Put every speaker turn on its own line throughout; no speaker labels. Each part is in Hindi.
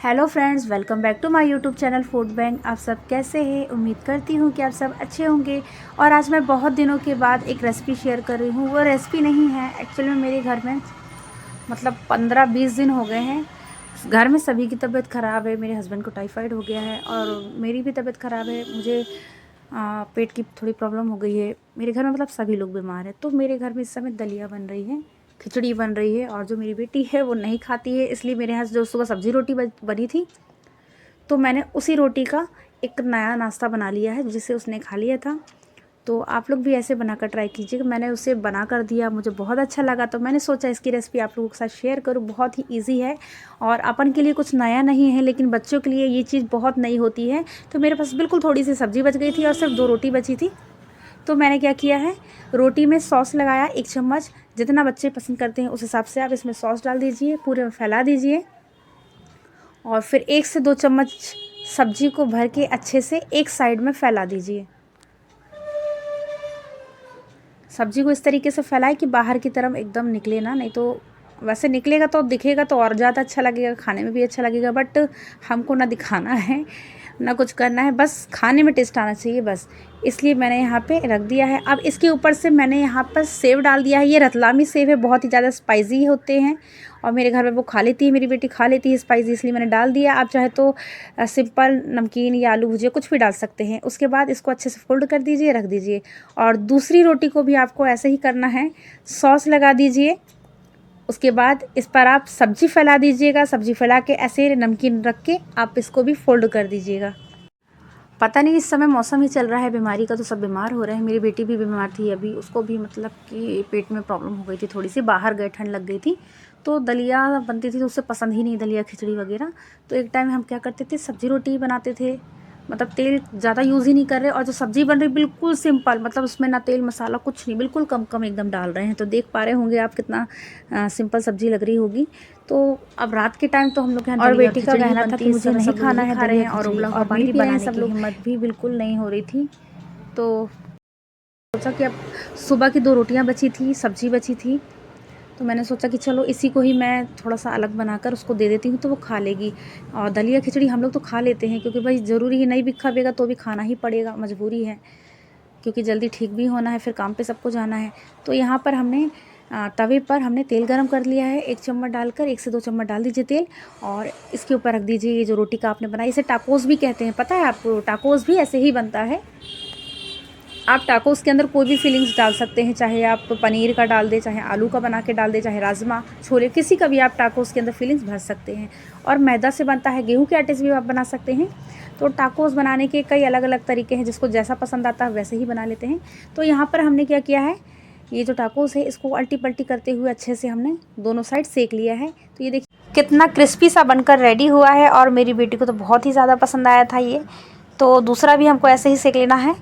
Hello friends, welcome back to my YouTube channel food bank. आप सब कैसे हैं? उम्मीद करती हूँ कि आप सब अच्छे होंगे। और आज मैं बहुत दिनों के बाद एक रेसिपी शेयर कर रही हूँ। वो रेसिपी नहीं है एक्चुअली में, मेरे घर में मतलब 15-20 दिन हो गए हैं। घर में सभी की तबीयत ख़राब है। मेरे हस्बैंड को टाइफाइड हो गया है और मेरी भी तबीयत ख़राब है। मुझे पेट की थोड़ी प्रॉब्लम हो गई है। मेरे घर में मतलब सभी लोग बीमार हैं। तो मेरे घर में इस समय दलिया बन रही है, खिचड़ी बन रही है। और जो मेरी बेटी है वो नहीं खाती है, इसलिए मेरे यहाँ जो सुबह सब्ज़ी रोटी बनी थी, तो मैंने उसी रोटी का एक नया नाश्ता बना लिया है जिसे उसने खा लिया था। तो आप लोग भी ऐसे बनाकर ट्राई कीजिएगा। मैंने उसे बना कर दिया, मुझे बहुत अच्छा लगा, तो मैंने सोचा इसकी रेसिपी आप लोगों के साथ शेयर करूँ। बहुत ही इजी है और अपन के लिए कुछ नया नहीं है, लेकिन बच्चों के लिए ये चीज़ बहुत नई होती है। तो मेरे पास बिल्कुल थोड़ी सी सब्ज़ी बच गई थी और सिर्फ 2 रोटी बची थी। तो मैंने क्या किया है, रोटी में सॉस लगाया 1 चम्मच। जितना बच्चे पसंद करते हैं उस हिसाब से आप इसमें सॉस डाल दीजिए, पूरे में फैला दीजिए। और फिर 1 से 2 चम्मच सब्जी को भर के अच्छे से एक साइड में फैला दीजिए। सब्जी को इस तरीके से फैलाएं कि बाहर की तरफ एकदम निकले ना, नहीं तो वैसे निकलेगा तो दिखेगा तो और ज़्यादा अच्छा लगेगा, खाने में भी अच्छा लगेगा। बट हमको ना दिखाना है ना कुछ करना है, बस खाने में टेस्ट आना चाहिए बस। इसलिए मैंने यहाँ पे रख दिया है। अब इसके ऊपर से मैंने यहाँ पर सेव डाल दिया है। ये रतलामी सेव है, बहुत ही ज़्यादा स्पाइसी होते हैं और मेरे घर में वो खा लेती है, मेरी बेटी खा लेती है स्पाइसी, इसलिए मैंने डाल दिया। आप चाहे तो सिंपल नमकीन या आलू भुजिया कुछ भी डाल सकते हैं। उसके बाद इसको अच्छे से फोल्ड कर दीजिए, रख दीजिए। और दूसरी रोटी को भी आपको ऐसे ही करना है। सॉस लगा दीजिए, उसके बाद इस पर आप सब्जी फैला दीजिएगा। सब्जी फैला के ऐसे नमकीन रख के आप इसको भी फोल्ड कर दीजिएगा। पता नहीं, इस समय मौसम ही चल रहा है बीमारी का, तो सब बीमार हो रहे हैं। मेरी बेटी भी बीमार थी अभी, उसको भी मतलब कि पेट में प्रॉब्लम हो गई थी, थोड़ी सी बाहर गए, ठंड लग गई थी। तो दलिया बनती थी तो उससे पसंद ही नहीं दलिया खिचड़ी वगैरह। तो एक टाइम हम क्या करते थे, सब्जी रोटी ही बनाते थे। मतलब तेल ज़्यादा यूज़ ही नहीं कर रहे, और जो सब्ज़ी बन रही बिल्कुल सिंपल, मतलब उसमें ना तेल मसाला कुछ नहीं, बिल्कुल कम कम एकदम डाल रहे हैं। तो देख पा रहे होंगे आप कितना सिंपल सब्ज़ी लग रही होगी। तो अब रात के टाइम तो हम लोग यहाँ और बेटी का कहना था कि मुझे नहीं खाना है खा रहे हैं और उबला हुआ पानी पी रहे हैं सब लोग। हिम्मत भी बिल्कुल नहीं हो रही थी। तो सोचा कि अब सुबह की 2 रोटियाँ बची थी, सब्ज़ी बची थी, तो मैंने सोचा कि चलो इसी को ही मैं थोड़ा सा अलग बनाकर उसको दे देती हूँ, तो वो खा लेगी। और दलिया खिचड़ी हम लोग तो खा लेते हैं, क्योंकि भाई ज़रूरी ही नहीं भी खाएगा तो भी खाना ही पड़ेगा, मजबूरी है, क्योंकि जल्दी ठीक भी होना है, फिर काम पे सबको जाना है। तो यहाँ पर हमने तवे पर हमने तेल गरम कर लिया है। 1 चम्मच डालकर, 1 से 2 चम्मच डाल दीजिए तेल, और इसके ऊपर रख दीजिए ये जो रोटी का आपने बनाई। इसे टाकोस भी कहते हैं, पता है आपको? टाकोस भी ऐसे ही बनता है। आप टाकोस के अंदर कोई भी फिलिंग्स डाल सकते हैं, चाहे आप पनीर का डाल दें, चाहे आलू का बना के डाल दें, चाहे राजमा छोले, किसी का भी आप टाकोस के अंदर फिलिंग्स भर सकते हैं। और मैदा से बनता है, गेहूं के आटे से भी आप बना सकते हैं। तो टाकोस बनाने के कई अलग अलग तरीके हैं, जिसको जैसा पसंद आता है वैसे ही बना लेते हैं। तो यहाँ पर हमने क्या किया है, ये जो टाकोस है इसको अल्टी पल्टी करते हुए अच्छे से हमने दोनों साइड सेक लिया है। तो ये देखिए कितना क्रिस्पी सा बनकर रेडी हुआ है, और मेरी बेटी को तो बहुत ही ज़्यादा पसंद आया था ये। तो दूसरा भी हमको ऐसे ही सेक लेना है।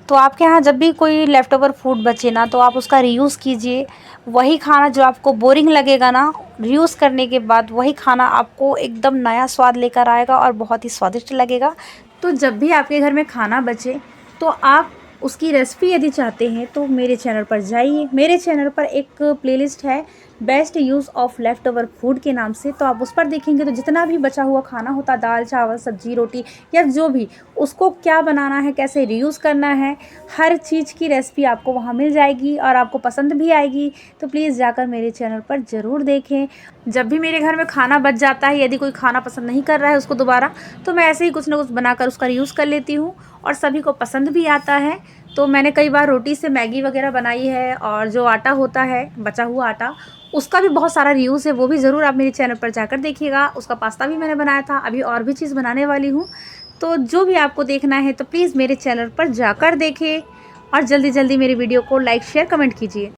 तो आपके यहाँ जब भी कोई लेफ़्ट ओवर फूड बचे ना, तो आप उसका रीयूज़ कीजिए। वही खाना जो आपको बोरिंग लगेगा ना, रीयूज़ करने के बाद वही खाना आपको एकदम नया स्वाद लेकर आएगा और बहुत ही स्वादिष्ट लगेगा। तो जब भी आपके घर में खाना बचे, तो आप उसकी रेसिपी यदि चाहते हैं तो मेरे चैनल पर जाइए। मेरे चैनल पर एक प्लेलिस्ट है, best use of left over food के नाम से। तो आप उस पर देखेंगे तो जितना भी बचा हुआ खाना होता, दाल चावल सब्जी रोटी या जो भी, उसको क्या बनाना है, कैसे रीयूज़ करना है, हर चीज़ की रेसिपी आपको वहाँ मिल जाएगी और आपको पसंद भी आएगी। तो प्लीज़ जाकर मेरे चैनल पर ज़रूर देखें। जब भी मेरे घर में खाना बच जाता है, यदि कोई खाना पसंद नहीं कर रहा है उसको दोबारा, तो मैं ऐसे ही कुछ ना कुछ बनाकर उसका रीयूज़ कर लेती हूँ और सभी को पसंद भी आता है। तो मैंने कई बार रोटी से मैगी वगैरह बनाई है, और जो आटा होता है, बचा हुआ आटा, उसका भी बहुत सारा रीयूज़ है। वो भी ज़रूर आप मेरे चैनल पर जाकर देखिएगा। उसका पास्ता भी मैंने बनाया था, अभी और भी चीज़ बनाने वाली हूँ। तो जो भी आपको देखना है तो प्लीज़ मेरे चैनल पर जाकर देखें, और जल्दी जल्दी मेरी वीडियो को लाइक शेयर कमेंट कीजिए।